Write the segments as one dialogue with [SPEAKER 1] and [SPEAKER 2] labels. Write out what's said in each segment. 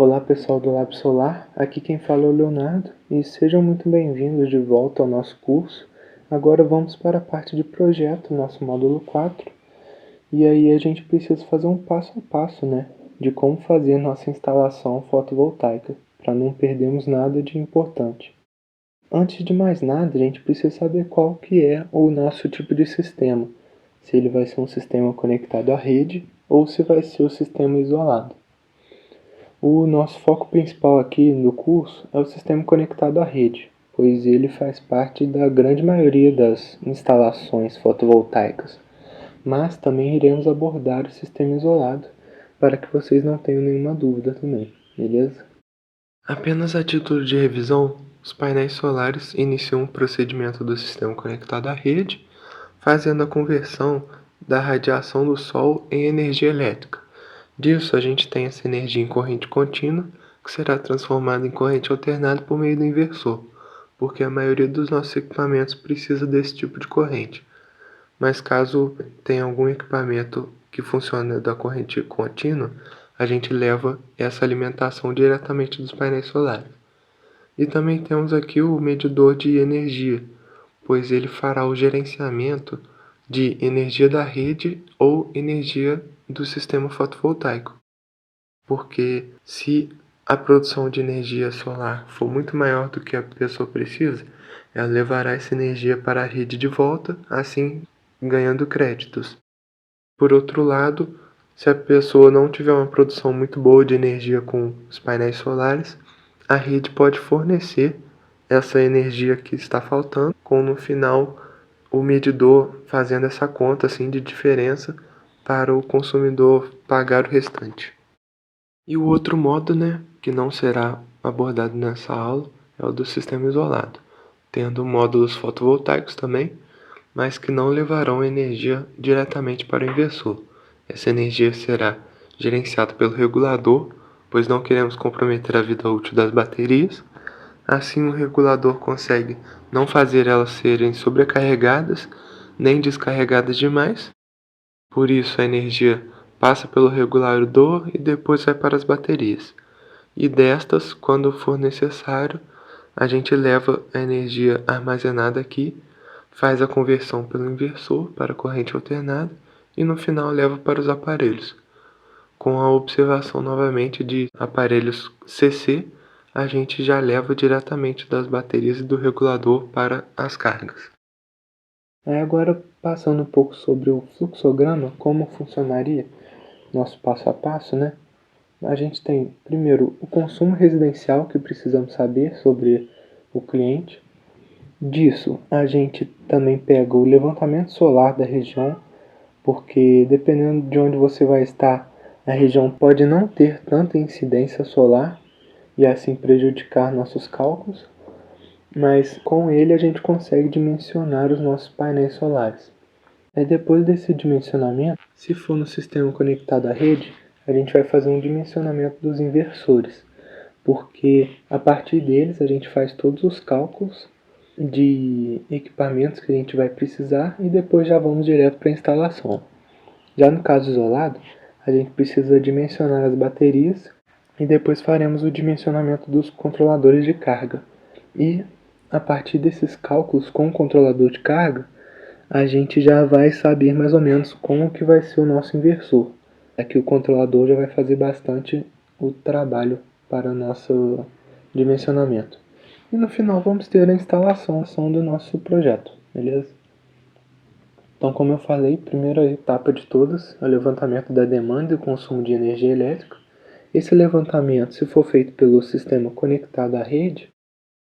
[SPEAKER 1] Olá pessoal do Lab Solar, aqui quem fala é o Leonardo e sejam muito bem-vindos de volta ao nosso curso. Agora vamos para a parte de projeto, nosso módulo 4, e aí a gente precisa fazer um passo a passo, de como fazer nossa instalação fotovoltaica, para não perdermos nada de importante. Antes de mais nada, a gente precisa saber qual que é o nosso tipo de sistema, se ele vai ser um sistema conectado à rede ou se vai ser o sistema isolado. O nosso foco principal aqui no curso é o sistema conectado à rede, pois ele faz parte da grande maioria das instalações fotovoltaicas, mas também iremos abordar o sistema isolado para que vocês não tenham nenhuma dúvida também, beleza? Apenas a título de revisão, os painéis solares iniciam o procedimento do sistema conectado à rede, fazendo a conversão da radiação do Sol em energia elétrica. Disso, a gente tem essa energia em corrente contínua, que será transformada em corrente alternada por meio do inversor, porque a maioria dos nossos equipamentos precisa desse tipo de corrente. Mas caso tenha algum equipamento que funcione da corrente contínua, a gente leva essa alimentação diretamente dos painéis solares. E também temos aqui o medidor de energia, pois ele fará o gerenciamento de energia da rede ou energia do sistema fotovoltaico. Porque se a produção de energia solar for muito maior do que a pessoa precisa, ela levará essa energia para a rede de volta, assim ganhando créditos. Por outro lado, se a pessoa não tiver uma produção muito boa de energia com os painéis solares, a rede pode fornecer essa energia que está faltando, com no final o medidor fazendo essa conta assim de diferença para o consumidor pagar o restante. E o outro modo, que não será abordado nessa aula, é o do sistema isolado, tendo módulos fotovoltaicos também, mas que não levarão energia diretamente para o inversor. Essa energia será gerenciada pelo regulador, pois não queremos comprometer a vida útil das baterias. Assim, o regulador consegue não fazer elas serem sobrecarregadas nem descarregadas demais. Por isso, a energia passa pelo regulador e depois vai para as baterias. E destas, quando for necessário, a gente leva a energia armazenada aqui, faz a conversão pelo inversor para corrente alternada e no final leva para os aparelhos. Com a observação novamente de aparelhos CC, a gente já leva diretamente das baterias e do regulador para as cargas. Agora, passando um pouco sobre o fluxograma, como funcionaria nosso passo a passo, A gente tem, primeiro, o consumo residencial que precisamos saber sobre o cliente. Disso, a gente também pega o levantamento solar da região, porque dependendo de onde você vai estar, a região pode não ter tanta incidência solar e assim prejudicar nossos cálculos, mas com ele a gente consegue dimensionar os nossos painéis solares. Depois desse dimensionamento, se for no sistema conectado à rede, a gente vai fazer um dimensionamento dos inversores, porque a partir deles a gente faz todos os cálculos de equipamentos que a gente vai precisar e depois já vamos direto para a instalação. Já no caso isolado, a gente precisa dimensionar as baterias e depois faremos o dimensionamento dos controladores de carga. E a partir desses cálculos com o controlador de carga, a gente já vai saber mais ou menos como que vai ser o nosso inversor. Aqui o controlador já vai fazer bastante o trabalho para o nosso dimensionamento. E no final vamos ter a instalação do nosso projeto, beleza? Então, como eu falei, primeira etapa de todas é o levantamento da demanda e o consumo de energia elétrica. Esse levantamento, se for feito pelo sistema conectado à rede,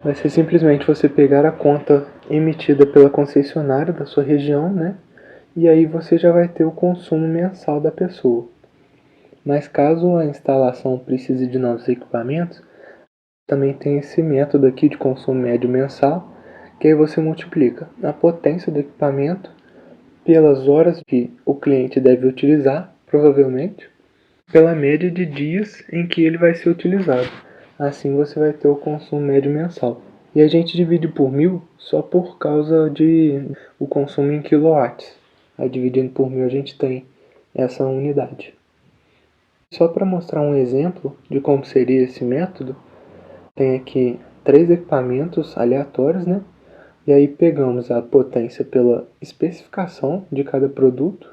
[SPEAKER 1] vai ser simplesmente você pegar a conta emitida pela concessionária da sua região, E aí você já vai ter o consumo mensal da pessoa. Mas caso a instalação precise de novos equipamentos, também tem esse método aqui de consumo médio mensal, que aí você multiplica a potência do equipamento pelas horas que o cliente deve utilizar, provavelmente, pela média de dias em que ele vai ser utilizado. Assim você vai ter o consumo médio mensal. E a gente divide por 1000 só por causa de o consumo em quilowatts. Aí dividindo por 1000 a gente tem essa unidade. Só para mostrar um exemplo de como seria esse método, tem aqui 3 equipamentos aleatórios, né? E aí pegamos a potência pela especificação de cada produto.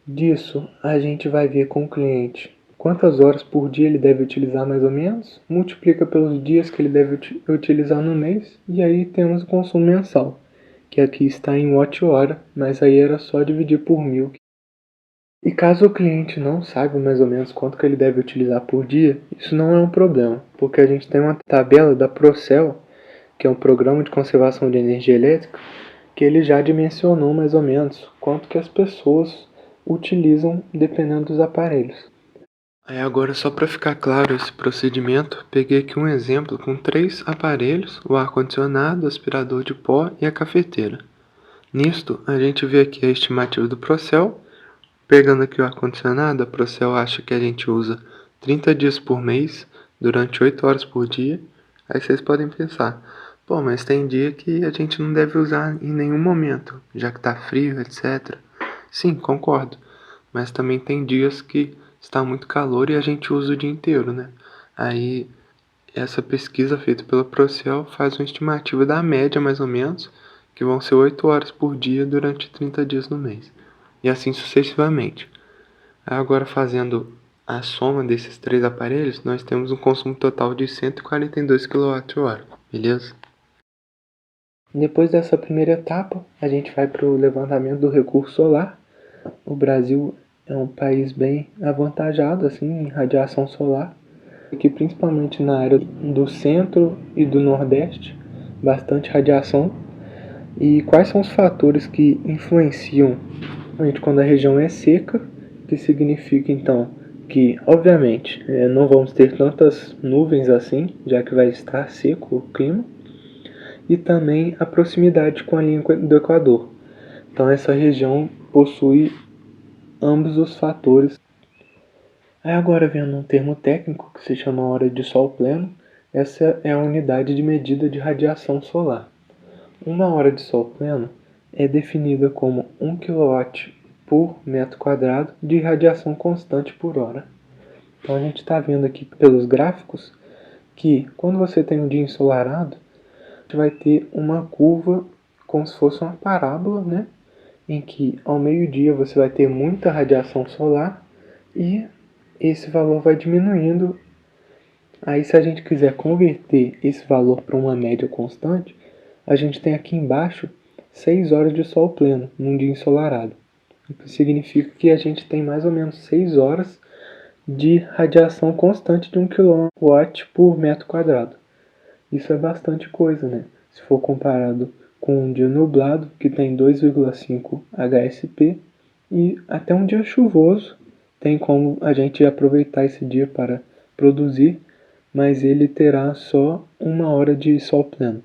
[SPEAKER 1] Disso, a gente vai ver com o cliente quantas horas por dia ele deve utilizar mais ou menos, multiplica pelos dias que ele deve utilizar no mês, e aí temos o consumo mensal, que aqui está em watt-hora, mas aí era só dividir por 1000. E caso o cliente não saiba mais ou menos quanto que ele deve utilizar por dia, isso não é um problema, porque a gente tem uma tabela da Procel, que é um programa de conservação de energia elétrica, que ele já dimensionou mais ou menos quanto que as pessoas utilizam dependendo dos aparelhos. Aí agora, só para ficar claro esse procedimento, peguei aqui um exemplo com 3 aparelhos, o ar-condicionado, o aspirador de pó e a cafeteira. Nisto, a gente vê aqui a estimativa do Procel. Pegando aqui o ar-condicionado, a Procel acha que a gente usa 30 dias por mês, durante 8 horas por dia. Aí vocês podem pensar, pô, mas tem dia que a gente não deve usar em nenhum momento, já que tá frio, etc. Sim, concordo. Mas também tem dias que está muito calor e a gente usa o dia inteiro, né? Aí essa pesquisa feita pela Procel faz uma estimativa da média, mais ou menos, que vão ser 8 horas por dia durante 30 dias no mês. E assim sucessivamente. Agora, fazendo a soma desses 3 aparelhos, nós temos um consumo total de 142 kWh, beleza? Depois dessa primeira etapa, a gente vai para o levantamento do recurso solar. O Brasil é um país bem avantajado assim, em radiação solar, aqui principalmente na área do centro e do nordeste, bastante radiação. E quais são os fatores que influenciam quando a região é seca, que significa então que, obviamente, não vamos ter tantas nuvens assim, já que vai estar seco o clima, e também a proximidade com a linha do Equador. Então essa região possui ambos os fatores. Aí agora, vendo um termo técnico que se chama hora de sol pleno, essa é a unidade de medida de radiação solar. Uma hora de sol pleno é definida como 1 kW por metro quadrado de radiação constante por hora. Então a gente está vendo aqui pelos gráficos que quando você tem um dia ensolarado, você vai ter uma curva como se fosse uma parábola, né? Em que ao meio-dia você vai ter muita radiação solar e esse valor vai diminuindo. Aí, se a gente quiser converter esse valor para uma média constante, a gente tem aqui embaixo 6 horas de sol pleno num dia ensolarado. O que significa que a gente tem mais ou menos 6 horas de radiação constante de 1 kW por metro quadrado. Isso é bastante coisa, né? Se for comparado com um dia nublado, que tem 2,5 HSP, e até um dia chuvoso, tem como a gente aproveitar esse dia para produzir, mas ele terá só 1 hora de sol pleno.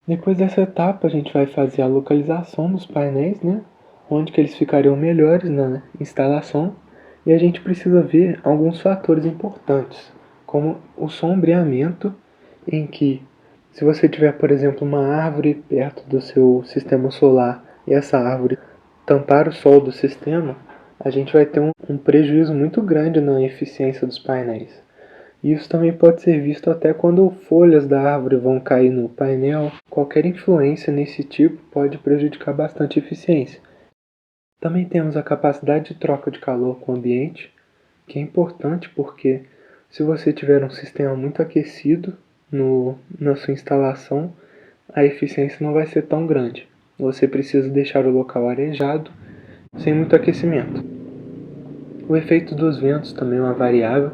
[SPEAKER 1] Depois dessa etapa, a gente vai fazer a localização dos painéis, né? Onde que eles ficariam melhores na instalação. E a gente precisa ver alguns fatores importantes, como o sombreamento, em que se você tiver, por exemplo, uma árvore perto do seu sistema solar e essa árvore tampar o sol do sistema, a gente vai ter um prejuízo muito grande na eficiência dos painéis. Isso também pode ser visto até quando folhas da árvore vão cair no painel. Qualquer influência nesse tipo pode prejudicar bastante a eficiência. Também temos a capacidade de troca de calor com o ambiente, que é importante porque se você tiver um sistema muito aquecido na sua instalação, a eficiência não vai ser tão grande. Você precisa deixar o local arejado, sem muito aquecimento. O efeito dos ventos também é uma variável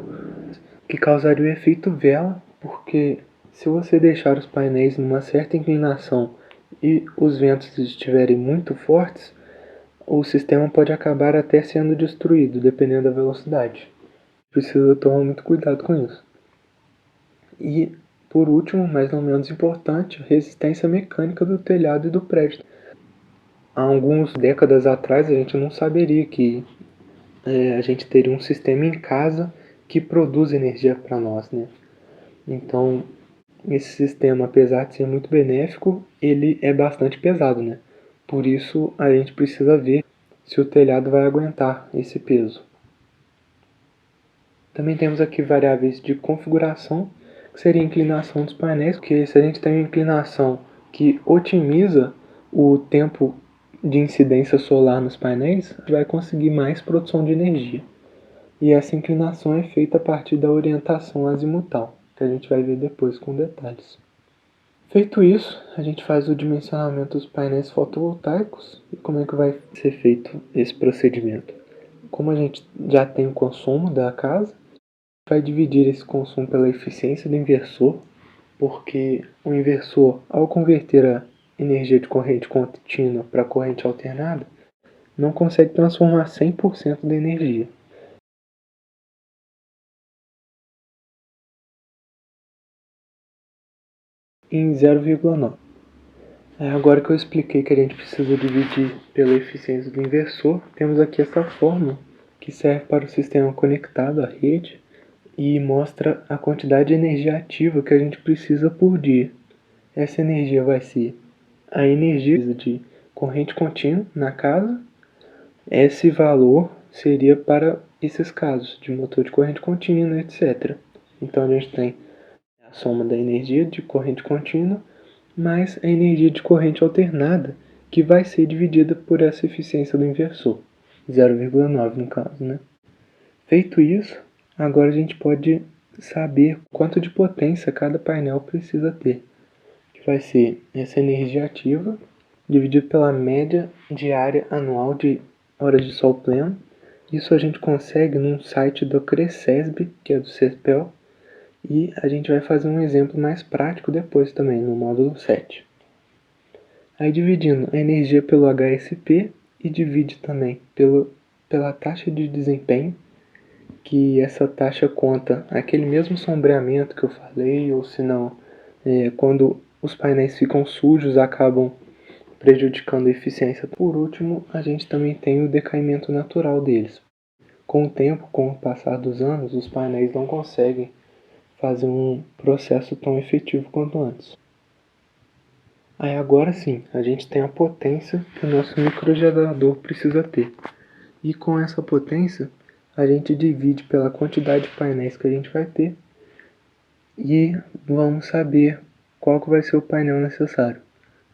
[SPEAKER 1] que causaria o efeito vela, porque se você deixar os painéis numa certa inclinação e os ventos estiverem muito fortes, o sistema pode acabar até sendo destruído, dependendo da velocidade. Precisa tomar muito cuidado com isso. E, por último, mas não menos importante, a resistência mecânica do telhado e do prédio. Há algumas décadas atrás a gente não saberia que a gente teria um sistema em casa que produz energia para nós, né? Então, esse sistema, apesar de ser muito benéfico, ele é bastante pesado, né? Por isso, a gente precisa ver se o telhado vai aguentar esse peso. Também temos aqui variáveis de configuração, que seria a inclinação dos painéis, porque se a gente tem uma inclinação que otimiza o tempo de incidência solar nos painéis, a gente vai conseguir mais produção de energia. E essa inclinação é feita a partir da orientação azimutal, que a gente vai ver depois com detalhes. Feito isso, a gente faz o dimensionamento dos painéis fotovoltaicos. E como é que vai ser feito esse procedimento? Como a gente já tem o consumo da casa, vai dividir esse consumo pela eficiência do inversor, porque o inversor, ao converter a energia de corrente contínua para corrente alternada, não consegue transformar 100% da energia. Em 0,9. Agora que eu expliquei que a gente precisa dividir pela eficiência do inversor, temos aqui essa fórmula que serve para o sistema conectado à rede e mostra a quantidade de energia ativa que a gente precisa por dia. Essa energia vai ser a energia de corrente contínua na casa. Esse valor seria para esses casos de motor de corrente contínua, etc. Então a gente tem a soma da energia de corrente contínua mais a energia de corrente alternada, que vai ser dividida por essa eficiência do inversor, 0,9 no caso, né? Feito isso, agora a gente pode saber quanto de potência cada painel precisa ter, que vai ser essa energia ativa dividido pela média diária anual de horas de sol pleno. Isso a gente consegue num site do Cresesb, que é do CEPEL, e a gente vai fazer um exemplo mais prático depois também, no módulo 7. Aí dividindo a energia pelo HSP e divide também pela taxa de desempenho, que essa taxa conta aquele mesmo sombreamento que eu falei, ou se não, quando os painéis ficam sujos acabam prejudicando a eficiência. Por último, a gente também tem o decaimento natural deles. Com o tempo, com o passar dos anos, os painéis não conseguem fazer um processo tão efetivo quanto antes. Aí agora sim, a gente tem a potência que o nosso microgerador precisa ter. E com essa potência, a gente divide pela quantidade de painéis que a gente vai ter e vamos saber qual que vai ser o painel necessário.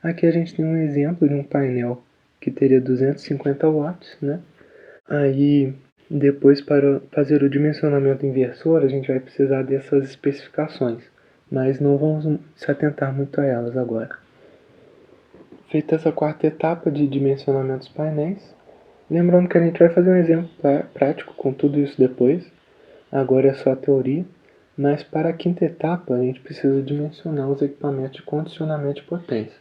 [SPEAKER 1] Aqui a gente tem um exemplo de um painel que teria 250 watts, né? Aí depois, para fazer o dimensionamento inversor, a gente vai precisar dessas especificações, mas não vamos se atentar muito a elas agora. Feita essa quarta etapa de dimensionamento dos painéis, lembrando que a gente vai fazer um exemplo prático com tudo isso depois, agora é só a teoria, mas para a quinta etapa a gente precisa dimensionar os equipamentos de condicionamento de potência.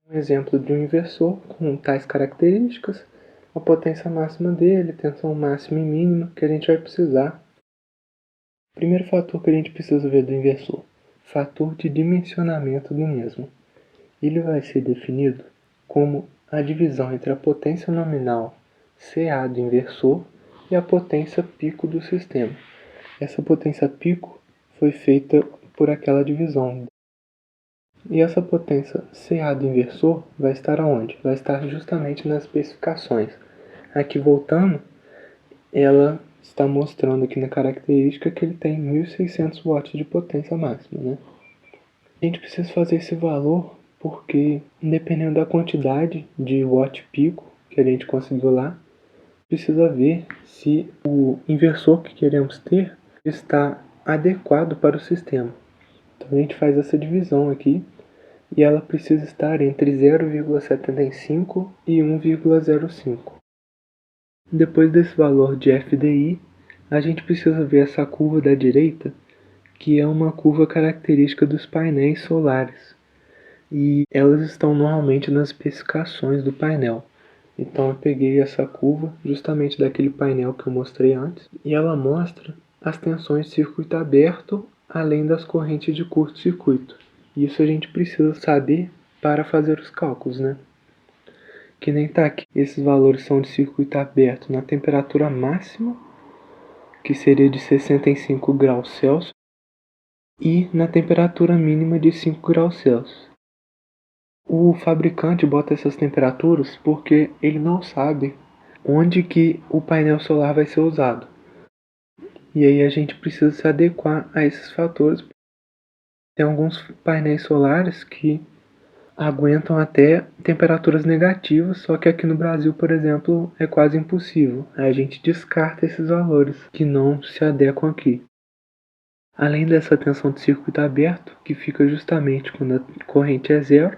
[SPEAKER 1] Um exemplo de um inversor com tais características, a potência máxima dele, tensão máxima e mínima que a gente vai precisar. Primeiro fator que a gente precisa ver do inversor, fator de dimensionamento do mesmo. Ele vai ser definido como a divisão entre a potência nominal CA do inversor e a potência pico do sistema. Essa potência pico foi feita por aquela divisão. E essa potência CA do inversor vai estar aonde? Vai estar justamente nas especificações. Aqui voltando, ela está mostrando aqui na característica que ele tem 1600 watts de potência máxima, né? A gente precisa fazer esse valor porque, dependendo da quantidade de watt pico que a gente conseguiu lá, precisa ver se o inversor que queremos ter está adequado para o sistema. Então a gente faz essa divisão aqui e ela precisa estar entre 0,75 e 1,05. Depois desse valor de FDI, a gente precisa ver essa curva da direita, que é uma curva característica dos painéis solares. E elas estão normalmente nas especificações do painel. Então eu peguei essa curva justamente daquele painel que eu mostrei antes e ela mostra as tensões de circuito aberto além das correntes de curto-circuito. Isso a gente precisa saber para fazer os cálculos, né? Que nem tá aqui. Esses valores são de circuito aberto na temperatura máxima, que seria de 65 graus Celsius, e na temperatura mínima de 5 graus Celsius. O fabricante bota essas temperaturas porque ele não sabe onde que o painel solar vai ser usado. E aí a gente precisa se adequar a esses fatores. Tem alguns painéis solares que aguentam até temperaturas negativas, só que aqui no Brasil, por exemplo, é quase impossível. Aí a gente descarta esses valores que não se adequam aqui. Além dessa tensão de circuito aberto, que fica justamente quando a corrente é zero,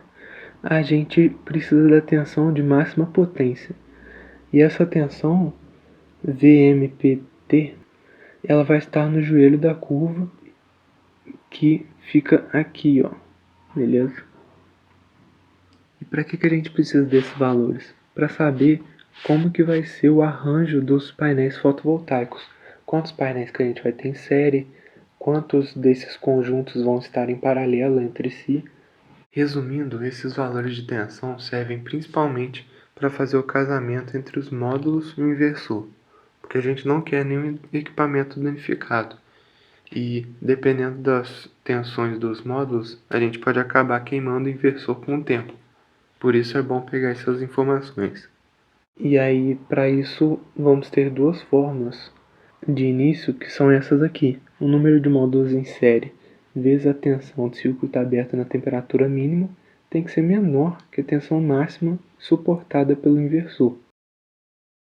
[SPEAKER 1] a gente precisa da tensão de máxima potência. E essa tensão VMPT, ela vai estar no joelho da curva, que fica aqui, ó, beleza? E para que a gente precisa desses valores? Para saber como que vai ser o arranjo dos painéis fotovoltaicos. Quantos painéis que a gente vai ter em série, quantos desses conjuntos vão estar em paralelo entre si. Resumindo, esses valores de tensão servem principalmente para fazer o casamento entre os módulos e o inversor, porque a gente não quer nenhum equipamento danificado. E dependendo das tensões dos módulos, a gente pode acabar queimando o inversor com o tempo. Por isso é bom pegar essas informações. E aí, para isso, vamos ter duas fórmulas de início, que são essas aqui. O número de módulos em série vezes a tensão de circuito aberto na temperatura mínima tem que ser menor que a tensão máxima suportada pelo inversor.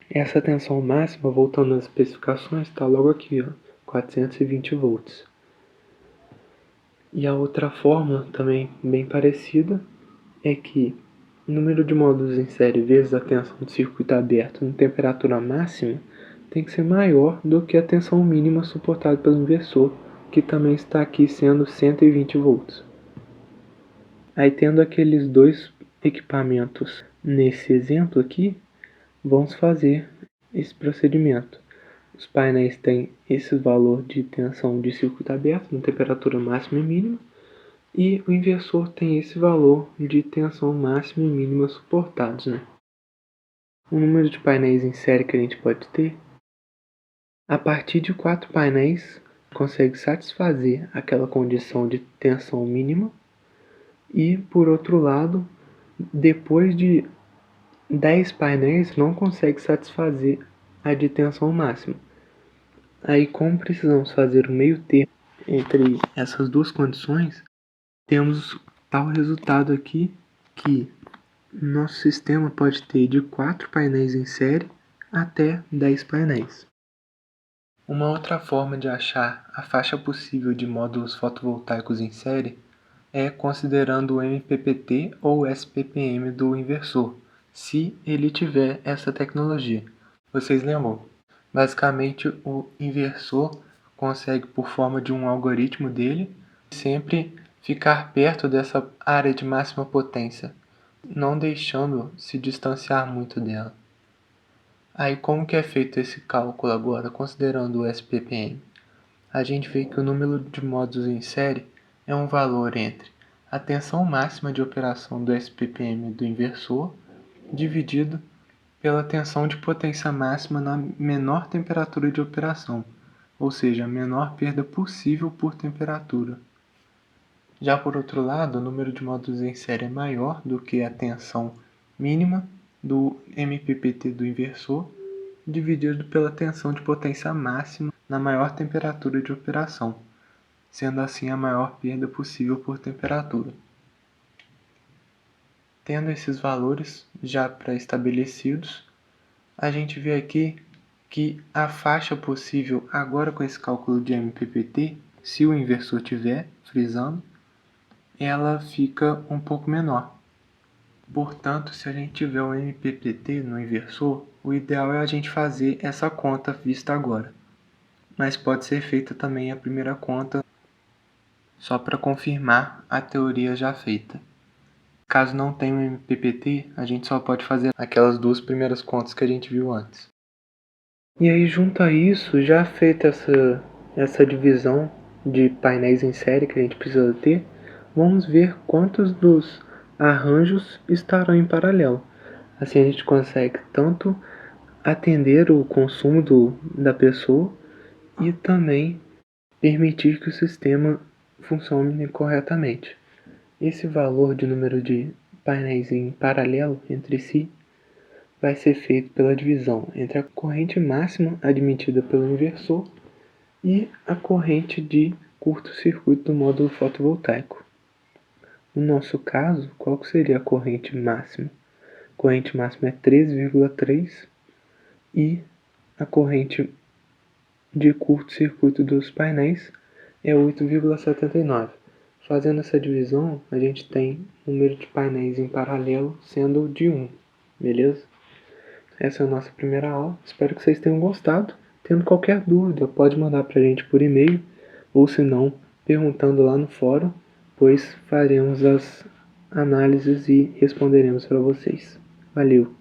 [SPEAKER 1] Essa tensão máxima, voltando às especificações, está logo aqui, ó, 420 volts. E a outra fórmula, também bem parecida, é que o número de módulos em série vezes a tensão de circuito aberto na temperatura máxima tem que ser maior do que a tensão mínima suportada pelo inversor, que também está aqui sendo 120 volts. Aí, tendo aqueles dois equipamentos nesse exemplo aqui, vamos fazer esse procedimento. Os painéis têm esse valor de tensão de circuito aberto na temperatura máxima e mínima, e o inversor tem esse valor de tensão máxima e mínima suportados, né? O número de painéis em série que a gente pode ter, a partir de 4 painéis, consegue satisfazer aquela condição de tensão mínima, e, por outro lado, depois de 10 painéis, não consegue satisfazer a de tensão máxima. Aí, como precisamos fazer o meio termo entre essas duas condições, temos tal resultado aqui, que nosso sistema pode ter de 4 painéis em série até 10 painéis. Uma outra forma de achar a faixa possível de módulos fotovoltaicos em série é considerando o MPPT ou SPPM do inversor, se ele tiver essa tecnologia. Vocês lembram? Basicamente, o inversor consegue, por forma de um algoritmo dele, sempre ficar perto dessa área de máxima potência, não deixando se distanciar muito dela. Aí, como que é feito esse cálculo agora, considerando o SPPM? A gente vê que o número de módulos em série é um valor entre a tensão máxima de operação do SPPM do inversor dividido pela tensão de potência máxima na menor temperatura de operação, ou seja, a menor perda possível por temperatura. Já por outro lado, o número de módulos em série é maior do que a tensão mínima do MPPT do inversor, dividido pela tensão de potência máxima na maior temperatura de operação, sendo assim a maior perda possível por temperatura. Tendo esses valores já pré-estabelecidos, a gente vê aqui que a faixa possível agora com esse cálculo de MPPT, se o inversor tiver frisando, ela fica um pouco menor. Portanto, se a gente tiver o MPPT no inversor, o ideal é a gente fazer essa conta vista agora. Mas pode ser feita também a primeira conta só para confirmar a teoria já feita. Caso não tenha um MPPT, a gente só pode fazer aquelas duas primeiras contas que a gente viu antes. E aí, junto a isso, já feita essa divisão de painéis em série que a gente precisa ter, vamos ver quantos dos arranjos estarão em paralelo. Assim a gente consegue tanto atender o consumo da pessoa e também permitir que o sistema funcione corretamente. Esse valor de número de painéis em paralelo entre si vai ser feito pela divisão entre a corrente máxima admitida pelo inversor e a corrente de curto-circuito do módulo fotovoltaico. No nosso caso, qual que seria a corrente máxima? A corrente máxima é 13,3 e a corrente de curto-circuito dos painéis é 8,79. Fazendo essa divisão, a gente tem o número de painéis em paralelo sendo de 1, beleza? Essa é a nossa primeira aula, espero que vocês tenham gostado. Tendo qualquer dúvida, pode mandar para a gente por e-mail, ou se não, perguntando lá no fórum, pois faremos as análises e responderemos para vocês. Valeu!